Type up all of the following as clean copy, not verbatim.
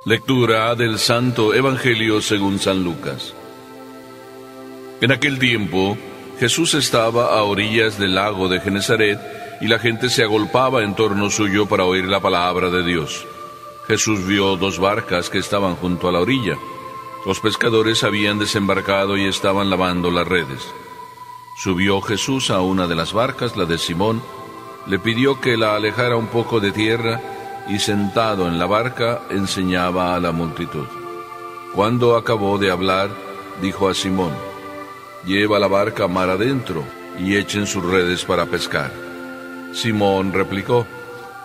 Lectura del Santo Evangelio según San Lucas. En aquel tiempo, Jesús estaba a orillas del lago de Genesaret, y la gente se agolpaba en torno suyo para oír la palabra de Dios. Jesús vio 2 barcas que estaban junto a la orilla. Los pescadores habían desembarcado y estaban lavando las redes. Subió Jesús a una de las barcas, la de Simón, le pidió que la alejara un poco de tierra, y sentado en la barca enseñaba a la multitud. Cuando acabó de hablar, dijo a Simón: «Lleva la barca mar adentro y echen sus redes para pescar». Simón replicó: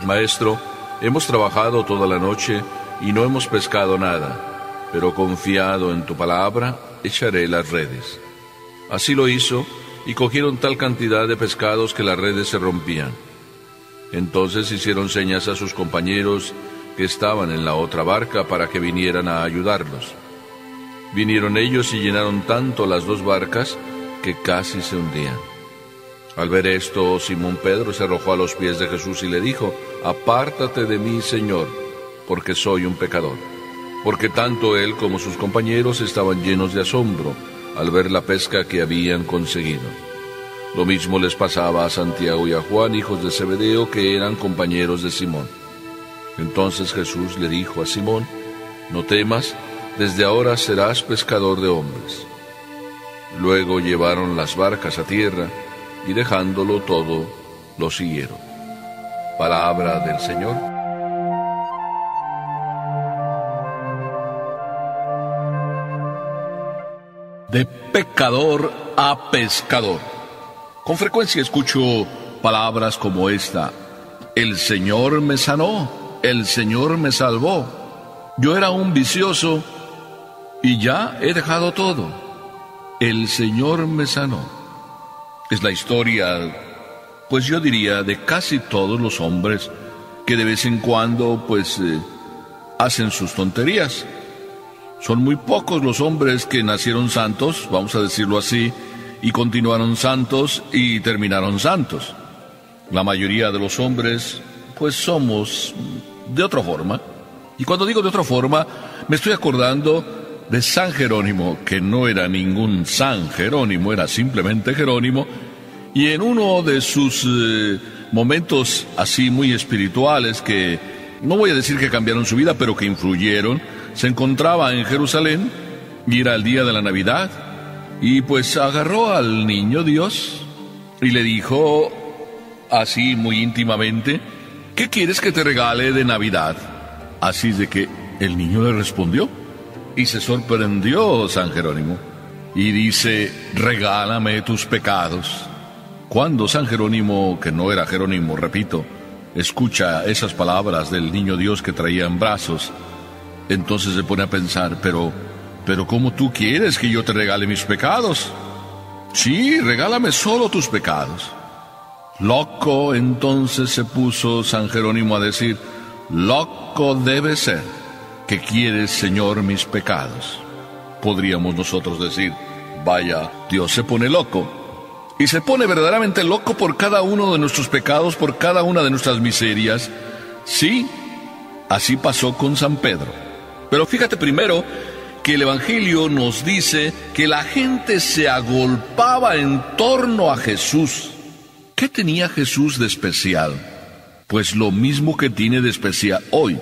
«Maestro, hemos trabajado toda la noche y no hemos pescado nada, pero confiado en tu palabra, echaré las redes». Así lo hizo, y cogieron tal cantidad de pescados que las redes se rompían. Entonces hicieron señas a sus compañeros que estaban en la otra barca para que vinieran a ayudarlos. Vinieron ellos y llenaron tanto las 2 barcas que casi se hundían. Al ver esto, Simón Pedro se arrojó a los pies de Jesús y le dijo: «Apártate de mí, Señor, porque soy un pecador». Porque tanto él como sus compañeros estaban llenos de asombro al ver la pesca que habían conseguido. Lo mismo les pasaba a Santiago y a Juan, hijos de Zebedeo, que eran compañeros de Simón. Entonces Jesús le dijo a Simón: «No temas, desde ahora serás pescador de hombres». Luego llevaron las barcas a tierra, y dejándolo todo, lo siguieron. Palabra del Señor. De pecador a pescador. Con frecuencia escucho palabras como esta: el Señor me sanó, el Señor me salvó. Yo era un vicioso y ya he dejado todo. El Señor me sanó. Es la historia, pues yo diría, de casi todos los hombres que de vez en cuando, hacen sus tonterías. Son muy pocos los hombres que nacieron santos, vamos a decirlo así, y continuaron santos y terminaron santos. La mayoría de los hombres, somos de otra forma. Y cuando digo de otra forma, me estoy acordando de San Jerónimo, que no era ningún San Jerónimo, era simplemente Jerónimo, y en uno de sus momentos así muy espirituales, que no voy a decir que cambiaron su vida, pero que influyeron, se encontraba en Jerusalén, y era el día de la Navidad, y agarró al niño Dios y le dijo así muy íntimamente: «¿Qué quieres que te regale de Navidad?». Así de que el niño le respondió, y se sorprendió San Jerónimo, y dice: «Regálame tus pecados». Cuando San Jerónimo, que no era Jerónimo, repito, escucha esas palabras del niño Dios que traía en brazos, entonces se pone a pensar: pero ¿cómo tú quieres que yo te regale mis pecados? Sí, regálame solo tus pecados. Loco entonces se puso San Jerónimo a decir: «Loco debe ser que quieres, Señor, mis pecados». Podríamos nosotros decir: vaya, Dios se pone loco. Y se pone verdaderamente loco por cada uno de nuestros pecados, por cada una de nuestras miserias. Sí, así pasó con San Pedro. Pero fíjate primero que el Evangelio nos dice que la gente se agolpaba en torno a Jesús. ¿Qué tenía Jesús de especial? Pues lo mismo que tiene de especial hoy,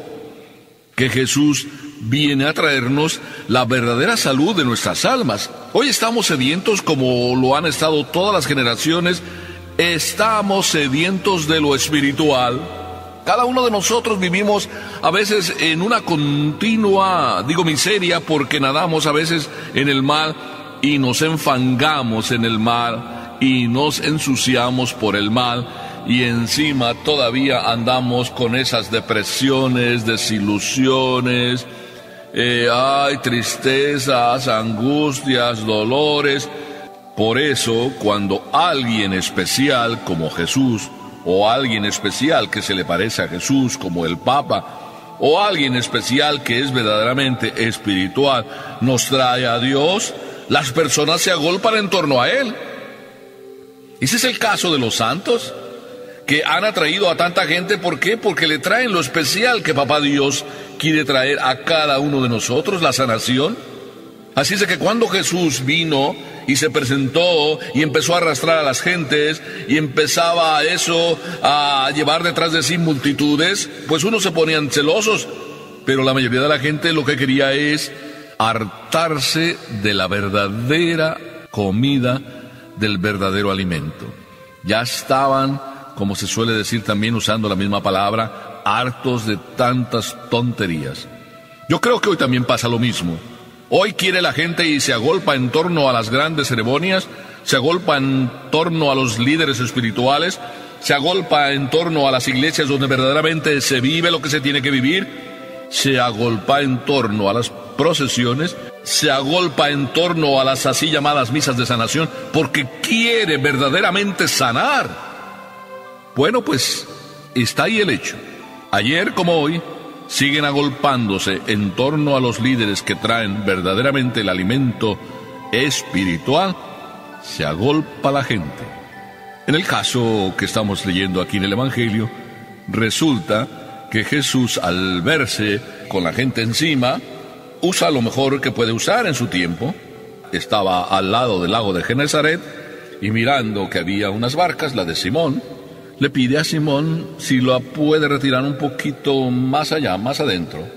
que Jesús viene a traernos la verdadera salud de nuestras almas. Hoy estamos sedientos, como lo han estado todas las generaciones, estamos sedientos de lo espiritual. Cada uno de nosotros vivimos a veces en una continua, miseria, porque nadamos a veces en el mal y nos enfangamos en el mal y nos ensuciamos por el mal, y encima todavía andamos con esas depresiones, desilusiones, tristezas, angustias, dolores. Por eso, cuando alguien especial como Jesús, o alguien especial que se le parece a Jesús como el Papa, o alguien especial que es verdaderamente espiritual, nos trae a Dios, las personas se agolpan en torno a Él. Ese es el caso de los santos, que han atraído a tanta gente. ¿Por qué? Porque le traen lo especial que Papá Dios quiere traer a cada uno de nosotros, la sanación. Así es de que cuando Jesús vino y se presentó y empezó a arrastrar a las gentes y empezaba eso a llevar detrás de sí multitudes, pues unos se ponían celosos, pero la mayoría de la gente lo que quería es hartarse de la verdadera comida, del verdadero alimento. Ya estaban, como se suele decir también usando la misma palabra, hartos de tantas tonterías. Yo creo que hoy también pasa lo mismo. Hoy quiere la gente y se agolpa en torno a las grandes ceremonias, se agolpa en torno a los líderes espirituales, se agolpa en torno a las iglesias donde verdaderamente se vive lo que se tiene que vivir, se agolpa en torno a las procesiones, se agolpa en torno a las así llamadas misas de sanación, porque quiere verdaderamente sanar. Bueno, pues está ahí el hecho. Ayer como hoy, siguen agolpándose en torno a los líderes que traen verdaderamente el alimento espiritual, se agolpa la gente. En el caso que estamos leyendo aquí en el Evangelio, resulta que Jesús, al verse con la gente encima, usa lo mejor que puede usar en su tiempo. Estaba al lado del lago de Genesaret y mirando que había unas barcas, la de Simón, le pide a Simón si la puede retirar un poquito más allá, más adentro.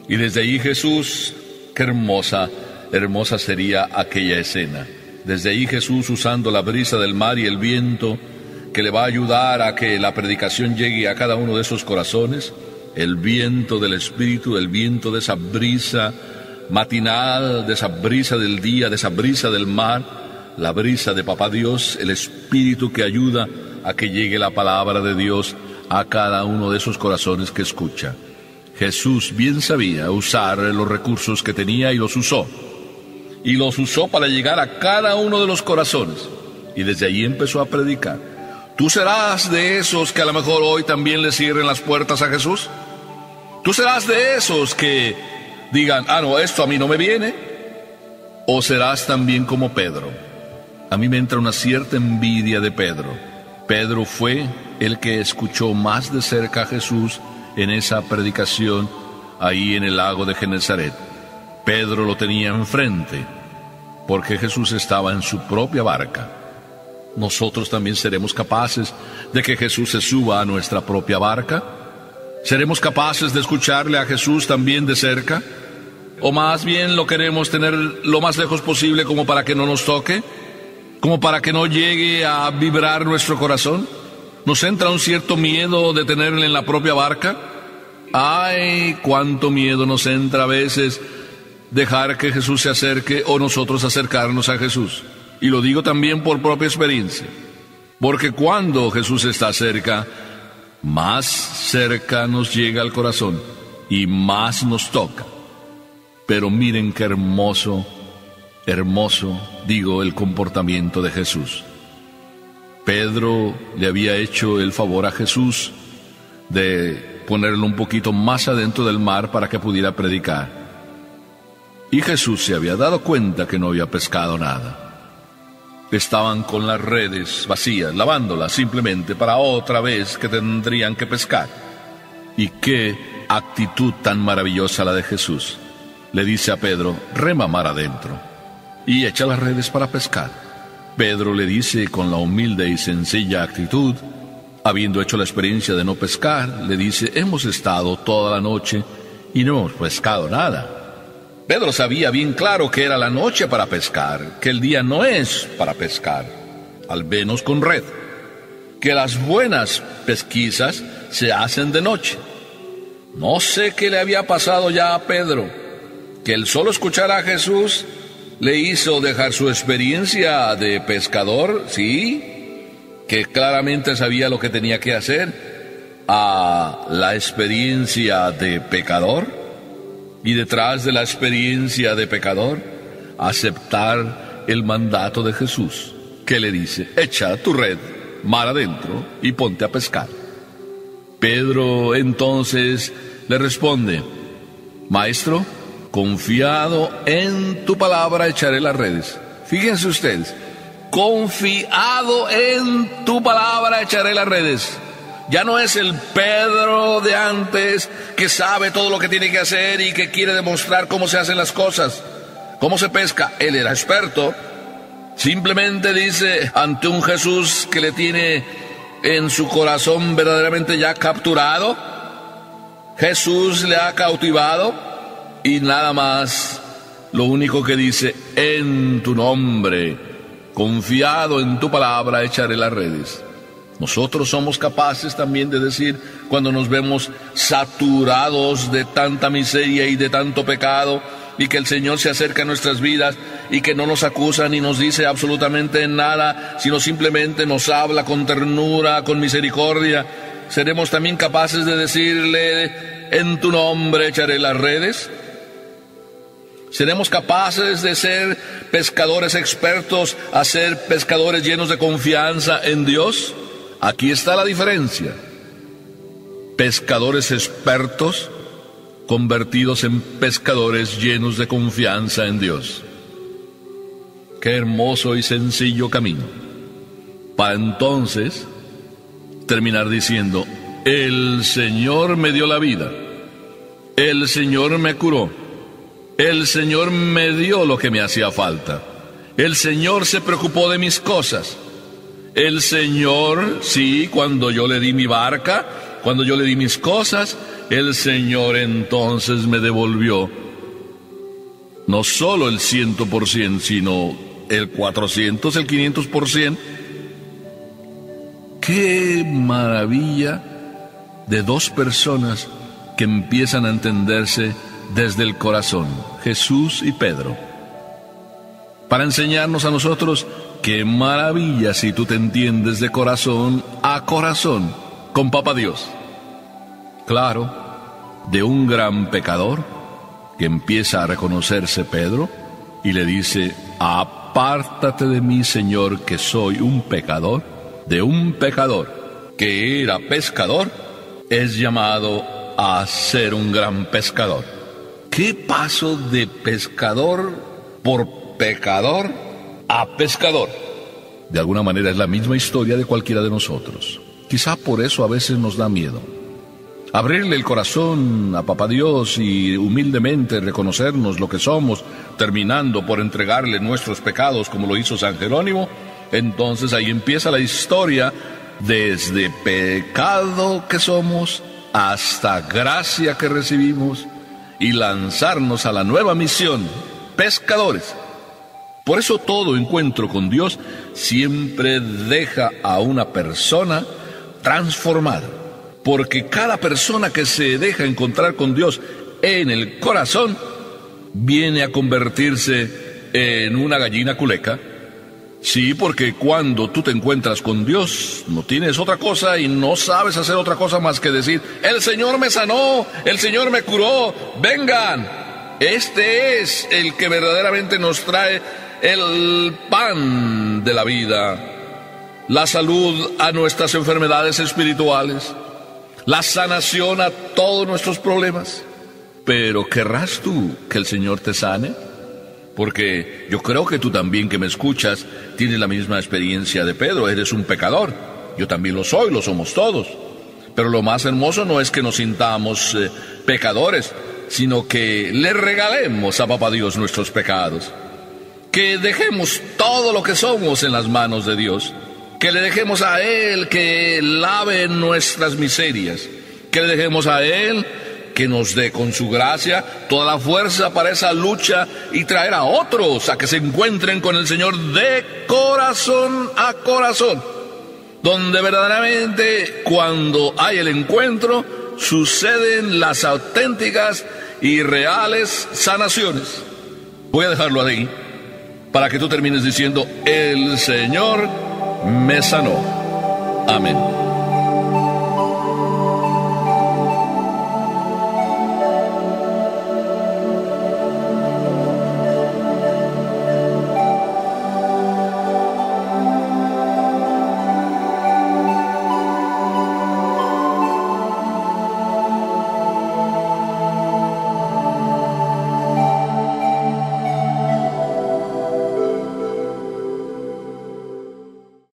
Y desde ahí Jesús, qué hermosa sería aquella escena. Desde ahí Jesús, usando la brisa del mar y el viento, que le va a ayudar a que la predicación llegue a cada uno de esos corazones, el viento del Espíritu, el viento de esa brisa matinal, de esa brisa del día, de esa brisa del mar, la brisa de Papá Dios, el Espíritu que ayuda a que llegue la palabra de Dios a cada uno de esos corazones que escucha. Jesús bien sabía usar los recursos que tenía y los usó. Y los usó para llegar a cada uno de los corazones. Y desde allí empezó a predicar. ¿Tú serás de esos que a lo mejor hoy también le cierren las puertas a Jesús? ¿Tú serás de esos que digan, no, esto a mí no me viene? ¿O serás también como Pedro? A mí me entra una cierta envidia de Pedro. Pedro fue el que escuchó más de cerca a Jesús en esa predicación ahí en el lago de Genesaret. Pedro lo tenía enfrente, porque Jesús estaba en su propia barca. ¿Nosotros también seremos capaces de que Jesús se suba a nuestra propia barca? ¿Seremos capaces de escucharle a Jesús también de cerca? ¿O más bien lo queremos tener lo más lejos posible como para que no nos toque? ¿Como para que no llegue a vibrar nuestro corazón? ¿Nos entra un cierto miedo de tenerle en la propia barca? ¡Ay, cuánto miedo nos entra a veces dejar que Jesús se acerque o nosotros acercarnos a Jesús! Y lo digo también por propia experiencia, porque cuando Jesús está cerca, más cerca nos llega al corazón y más nos toca. Pero miren qué hermoso, digo, el comportamiento de Jesús. Pedro le había hecho el favor a Jesús de ponerlo un poquito más adentro del mar para que pudiera predicar. Y Jesús se había dado cuenta que no había pescado nada. Estaban con las redes vacías, lavándolas simplemente para otra vez que tendrían que pescar. Y qué actitud tan maravillosa la de Jesús. Le dice a Pedro, rema mar adentro y echa las redes para pescar. Pedro le dice con la humilde y sencilla actitud, habiendo hecho la experiencia de no pescar, le dice, hemos estado toda la noche y no hemos pescado nada. Pedro sabía bien claro que era la noche para pescar, que el día no es para pescar, al menos con red, que las buenas pesquisas se hacen de noche. No sé qué le había pasado ya a Pedro, que el solo escuchar a Jesús le hizo dejar su experiencia de pescador, sí, que claramente sabía lo que tenía que hacer, a la experiencia de pecador. Y detrás de la experiencia de pecador, aceptar el mandato de Jesús, que le dice, echa tu red mar adentro y ponte a pescar. Pedro entonces le responde, Maestro, confiado en tu palabra echaré las redes. Fíjense ustedes, confiado en tu palabra echaré las redes. Ya no es el Pedro de antes que sabe todo lo que tiene que hacer y que quiere demostrar cómo se hacen las cosas, cómo se pesca. Él era experto. Simplemente dice ante un Jesús que le tiene en su corazón verdaderamente ya capturado. Jesús le ha cautivado y nada más. Lo único que dice: en tu nombre, confiado en tu palabra, echaré las redes. Nosotros somos capaces también de decir, cuando nos vemos saturados de tanta miseria y de tanto pecado, y que el Señor se acerca a nuestras vidas y que no nos acusa ni nos dice absolutamente nada, sino simplemente nos habla con ternura, con misericordia, ¿seremos también capaces de decirle: en tu nombre echaré las redes? ¿Seremos capaces de ser pescadores expertos a ser pescadores llenos de confianza en Dios? Aquí está la diferencia. Pescadores expertos convertidos en pescadores llenos de confianza en Dios. Qué hermoso y sencillo camino, para entonces terminar diciendo: el Señor me dio la vida, el Señor me curó, el Señor me dio lo que me hacía falta, el Señor se preocupó de mis cosas. El Señor, sí, cuando yo le di mi barca, cuando yo le di mis cosas, el Señor entonces me devolvió no solo el 100%, sino el 400, el 500%. ¡Qué maravilla de dos personas que empiezan a entenderse desde el corazón! Jesús y Pedro. Para enseñarnos a nosotros: qué maravilla si tú te entiendes de corazón a corazón con Papá Dios. Claro, de un gran pecador que empieza a reconocerse Pedro y le dice: apártate de mí, Señor, que soy un pecador. De un pecador que era pescador es llamado a ser un gran pescador. ¿Qué paso de pescador por pecador a pescador? De alguna manera es la misma historia de cualquiera de nosotros. Quizá por eso a veces nos da miedo abrirle el corazón a Papá Dios y humildemente reconocernos lo que somos, terminando por entregarle nuestros pecados como lo hizo San Jerónimo. Entonces ahí empieza la historia, desde pecado que somos hasta gracia que recibimos, y lanzarnos a la nueva misión, pescadores. Por eso todo encuentro con Dios siempre deja a una persona transformada, porque cada persona que se deja encontrar con Dios en el corazón viene a convertirse en una gallina culeca. Sí, porque cuando tú te encuentras con Dios, no tienes otra cosa y no sabes hacer otra cosa más que decir: el Señor me sanó, el Señor me curó, vengan. Este es el que verdaderamente nos trae el pan de la vida, la salud a nuestras enfermedades espirituales, la sanación a todos nuestros problemas. Pero ¿querrás tú que el Señor te sane? Porque yo creo que tú también, que me escuchas, tienes la misma experiencia de Pedro. Eres un pecador. Yo también lo soy, lo somos todos. Pero lo más hermoso no es que nos sintamos pecadores, sino que le regalemos a Papá Dios nuestros pecados. Que dejemos todo lo que somos en las manos de Dios. Que le dejemos a Él que lave nuestras miserias. Que le dejemos a Él que nos dé con su gracia toda la fuerza para esa lucha y traer a otros a que se encuentren con el Señor de corazón a corazón, donde verdaderamente cuando hay el encuentro suceden las auténticas y reales sanaciones. Voy a dejarlo ahí para que tú termines diciendo: el Señor me sanó. Amén.